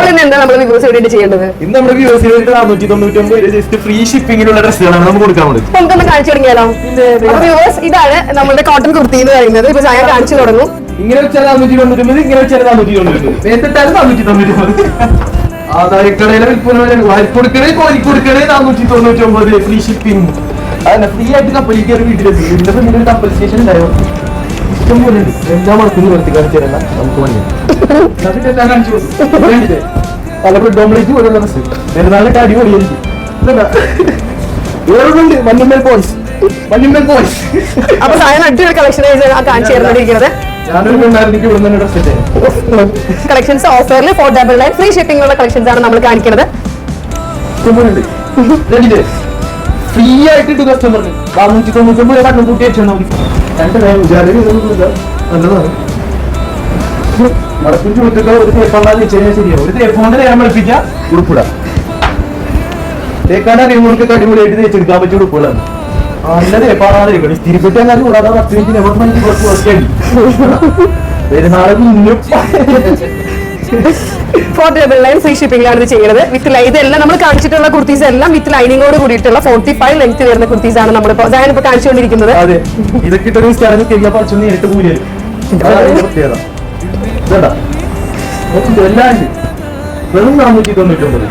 അപ്പോൾ എന്താ നമ്മൾ വ്യൂവേഴ്സിന് വേണ്ടി ചെയ്യേണ്ടത്? ഇന്ന് നമ്മുടെ വ്യൂവേഴ്സിന് വേണ്ടി 499 ജസ്റ്റ് ഫ്രീ ഷിപ്പിംഗിലുള്ള ഡ്രസ്സുകളാണ് നമ്മൾ കൊടുക്കാൻ പോകുന്നത്. നമുക്കൊന്ന് കാണിച്ചു തുടങ്ങിയാലോ? വ്യൂവേഴ്സ്, ഇതാണ് നമ്മുടെ കോട്ടൺ കുർത്തി എന്ന് പറയുന്നത്. ഇപ്പൊ ഞാൻ കാണിച്ചു തുടങ്ങും. ഇങ്ങനെ വെച്ചാൽ 499, ഇങ്ങനെ വെച്ചാൽ 499, നേരത്തെ 499. ആദായക്കടയിലെ വിൽപ്പന വാരിക്കൊടുക്കണേ, കോരിക്കൊടുക്കണേ 499 ഫ്രീ ഷിപ്പിംഗ്. അതല്ല, ഫ്രീ ആയിട്ട് കപ്പലിൽ കയറി വീട്ടിലെത്തി. ഇതിന്റെ മുന്നിൽ ഒരു കപ്പൽ സ്റ്റേഷൻ ഉണ്ടായോ? ഇഷ്ടം പോലെ ഉണ്ട്. എല്ലാം മറക്കുന്നു നിർത്തി കാണിച്ചു തരാം. നമുക്ക് മഞ്ഞ എല്ലാം കാണിച്ചു കൊടുക്കും. പല ബ്രെഡ് ഓംലേറ്റ് പോലുള്ള ഡ്രസ് പെരുന്നാളിനൊക്കെ അടിപൊളിയായിരിക്കും. വേറൊന്നുണ്ട്, മഞ്ഞുമേൽ ബോയ്സ്. അപ്പൊ സാധനം അടിപൊളി കളക്ഷൻ കാണിച്ചു തരുന്നിരിക്കുന്നത്. ഞാനൊരു പെണ്ണായിരുന്നു, ഇവിടെ തന്നെ ഡ്രസ് കളക്ഷൻസ് ഓഫറിൽ 499 ഫ്രീ ഷിപ്പിംഗ് ഉള്ള കളക്ഷൻസ് ആണ് നമ്മൾ കാണിക്കുന്നത്. ഫ്രീ ആയിട്ട് കസ്റ്റമറിന് 499 കണ്ണും കൂട്ടി വെച്ചാൽ മതി. നല്ലതാണ്. മടക്കും ചൂട്ടൊക്കെ ഒരു തേപ്പുണ്ടാന്ന് വെച്ച് കഴിഞ്ഞാൽ ശരിയാവും. ഒരു തേപ്പുകൊണ്ട് നേരം വെളുപ്പിക്കാം, ഉടുപ്പിടാം. തേക്കാണ്ട് അറിയുന്നവർക്ക് അടിപൊളിയായിട്ട് തേച്ചെടുക്കാൻ പറ്റിയ ഉടുപ്പുകളാണ്. നല്ല തേപ്പാടാതെ തിരുപ്പറ്റി അങ്ങനെ കൂടാതെ 10 മിനിറ്റ് എമർജൻസി കുറച്ച് വർക്കായി പെരുന്നാളെ മുന്നും 499 ഫ്രീ ഷിപ്പിംഗിലാണ് ഇത് ചെയ്യുന്നത്. വിത്ത് ഇതെല്ലാം നമ്മൾ കാണിച്ചിട്ടുള്ള കുർത്തീസ് എല്ലാം വിത്ത് ലൈനിങ്ങോട് കൂടിയിട്ടുള്ള 45 ലെങ്ത് വരുന്ന കുർത്തീസ് ആണ് നമ്മളിപ്പോ ഞാനിപ്പോ കാണിച്ചുകൊണ്ടിരിക്കുന്നത്. അതെ, ഇതൊക്കെ ഇട്ടൊരു സ്ഥലത്ത് തിരികെ പറിച്ചു നേരിട്ട് കൂലിയത്. പ്രത്യേകത എല്ലാം വെറും 499.